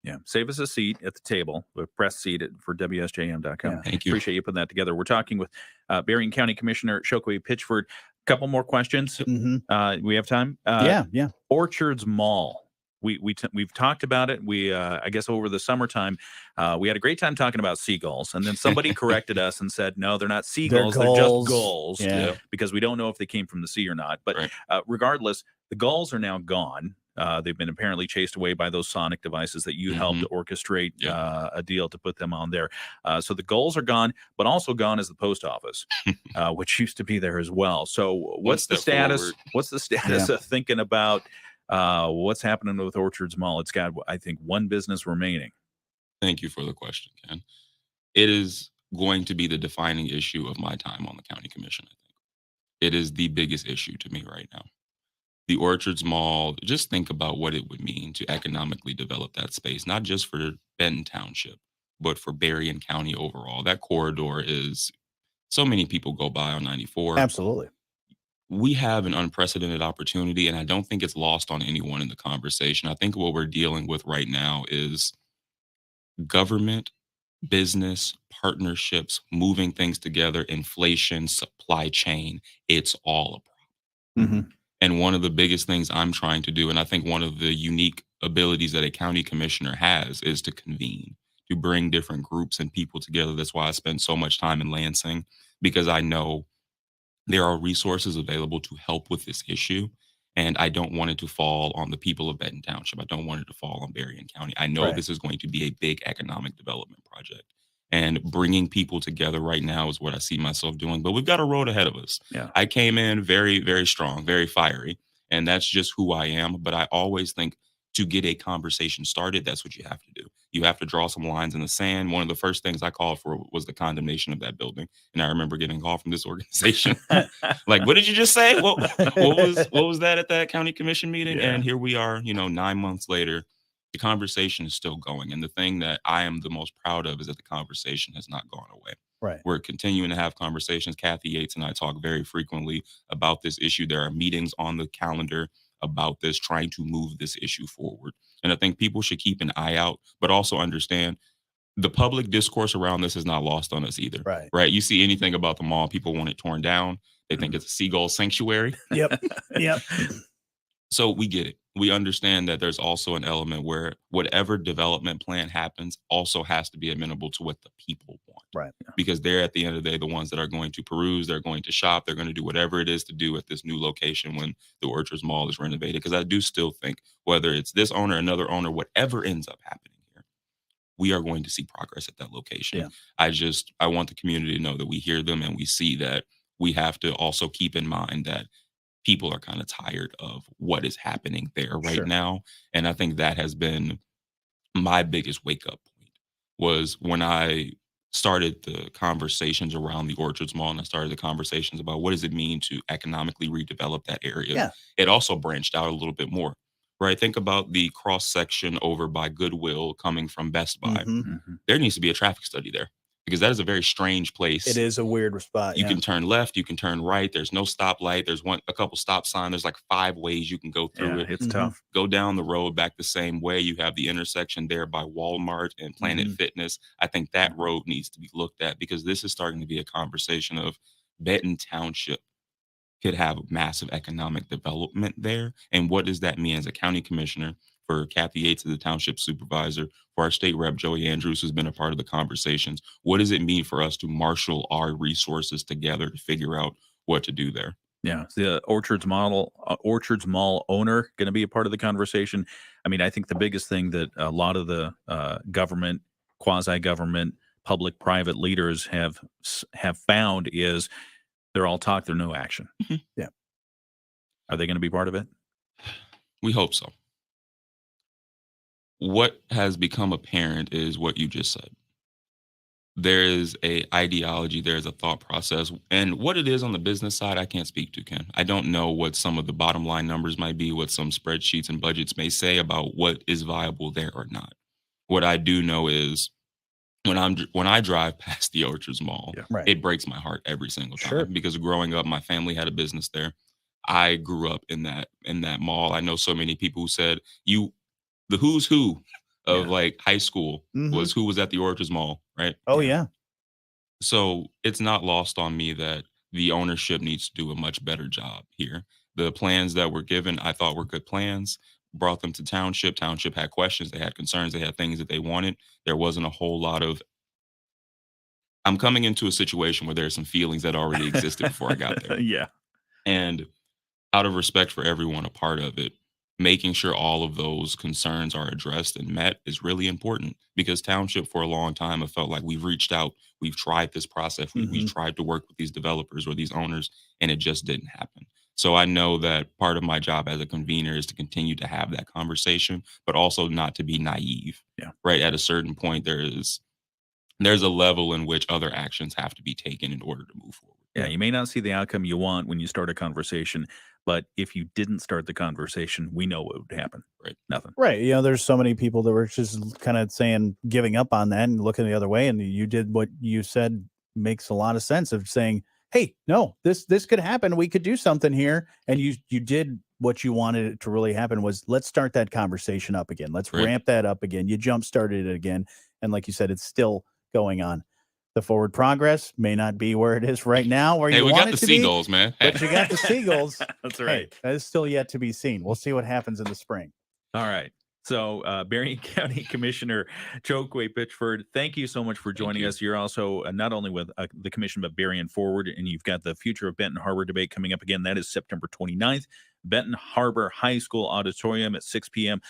Yeah. Save us a seat at the table. Press seat for WSJM.com. Yeah. Thank you. Appreciate you putting that together. We're talking with Berrien County Commissioner Chokwe Pitchford. Couple more questions. We have time? Yeah. Orchards Mall. We've talked about it. I guess over the summertime, we had a great time talking about seagulls, and then somebody corrected us and said, no, they're not seagulls. They're just gulls, because we don't know if they came from the sea or not. But regardless, the gulls are now gone. They've been apparently chased away by those sonic devices that you helped orchestrate a deal to put them on there. So the gulls are gone, but also gone is the post office, which used to be there as well. So what's the status? Forward. What's the status of thinking about what's happening with Orchards Mall? It's got, I think, one business remaining. Thank you for the question, Ken. It is going to be the defining issue of my time on the county commission, I think. It is the biggest issue to me right now. The Orchards Mall, just think about what it would mean to economically develop that space, not just for Benton Township, but for Berrien County overall. That corridor is, so many people go by on 94. Absolutely. We have an unprecedented opportunity, and I don't think it's lost on anyone in the conversation. I think what we're dealing with right now is government, business, partnerships, moving things together, inflation, supply chain. It's all a problem. And one of the biggest things I'm trying to do, and I think one of the unique abilities that a county commissioner has, is to convene, to bring different groups and people together. That's why I spend so much time in Lansing, because I know there are resources available to help with this issue. And I don't want it to fall on the people of Benton Township. I don't want it to fall on Berrien County. I know this is going to be a big economic development project. And bringing people together right now is what I see myself doing. But we've got a road ahead of us. Yeah. I came in very, very strong, very fiery. And that's just who I am. But I always think to get a conversation started, that's what you have to do. You have to draw some lines in the sand. One of the first things I called for was the condemnation of that building. And I remember getting a call from this organization. Like, what did you just say? What was that at that county commission meeting? Yeah. And here we are, 9 months later. The conversation is still going. And the thing that I am the most proud of is that the conversation has not gone away. Right. We're continuing to have conversations. Kathy Yates and I talk very frequently about this issue. There are meetings on the calendar about this, trying to move this issue forward. And I think people should keep an eye out, but also understand the public discourse around this is not lost on us either. Right. You see anything about the mall, people want it torn down. They think it's a seagull sanctuary. Yep. So we get it. We understand that there's also an element where whatever development plan happens also has to be amenable to what the people want. Right. Because they're, at the end of the day, the ones that are going to peruse, they're going to shop, they're going to do whatever it is to do at this new location when the Orchards Mall is renovated. Because I do still think, whether it's this owner, another owner, whatever ends up happening here, we are going to see progress at that location. Yeah. I want the community to know that we hear them and we see that. We have to also keep in mind that people are kind of tired of what is happening there right now. And I think that has been my biggest wake up point, was when I started the conversations around the Orchards Mall, and I started the conversations about what does it mean to economically redevelop that area. Yeah. It also branched out a little bit more, right? Think about the cross section over by Goodwill coming from Best Buy. There needs to be a traffic study there, because that is a very strange place. It is a weird spot. You can turn left, you can turn right. There's no stoplight. There's a couple stop signs. There's like 5 ways you can go through it. It's tough. Go down the road back the same way. You have the intersection there by Walmart and Planet Fitness. I think that road needs to be looked at, because this is starting to be a conversation of Benton Township could have massive economic development there. And what does that mean as a county commissioner? For Kathy Yates, the township supervisor, for our state rep, Joey Andrews, who's been a part of the conversations. What does it mean for us to marshal our resources together to figure out what to do there? Yeah, the Orchards Mall owner going to be a part of the conversation. I mean, I think the biggest thing that a lot of the government, quasi-government, public-private leaders have found is they're all talk, they're no action. Yeah. Are they going to be part of it? We hope so. What has become apparent is what you just said. There is a ideology, there's a thought process, and what it is on the business side, I can't speak to, Ken. I don't know what some of the bottom line numbers might be, what some spreadsheets and budgets may say about what is viable there or not. What I do know is when I drive past the Orchards Mall, it breaks my heart every single time, because growing up, my family had a business there. I grew up in that mall. I know so many people who said the who's who of Yeah. like high school was who was at the Orchards Mall, right? Oh yeah. So it's not lost on me that the ownership needs to do a much better job here. The plans that were given, I thought were good plans, brought them to township. Township had questions, they had concerns, they had things that they wanted. There wasn't a whole lot of, I'm coming into a situation where there's some feelings that already existed before I got there. Yeah. And out of respect for everyone a part of it, making sure all of those concerns are addressed and met is really important, because township for a long time have felt like we've reached out, we've tried this process, we've tried to work with these developers or these owners, and it just didn't happen. So I know that part of my job as a convener is to continue to have that conversation, but also not to be naive. Yeah. Right. At a certain point, there's a level in which other actions have to be taken in order to move forward. Yeah, you may not see the outcome you want when you start a conversation, but if you didn't start the conversation, we know what would happen. Right. Nothing. Right. There's so many people that were just kind of saying, giving up on that and looking the other way. And you did what you said makes a lot of sense, of saying, hey, no, this could happen. We could do something here. And you did what you wanted it to really happen, was let's start that conversation up again. Let's ramp that up again. You jump started it again. And like you said, it's still going on. The forward progress may not be where it is right now, where you we want got it the to seagulls, be, man. but you got the seagulls. That's right. Hey, that is still yet to be seen. We'll see what happens in the spring. All right. So, Berrien County Commissioner Chokwe Pitchford, thank you so much for joining us. You're also not only with the commission, but Berrien Forward, and you've got the Future of Benton Harbor debate coming up again. That is September 29th, Benton Harbor High School Auditorium at 6 p.m.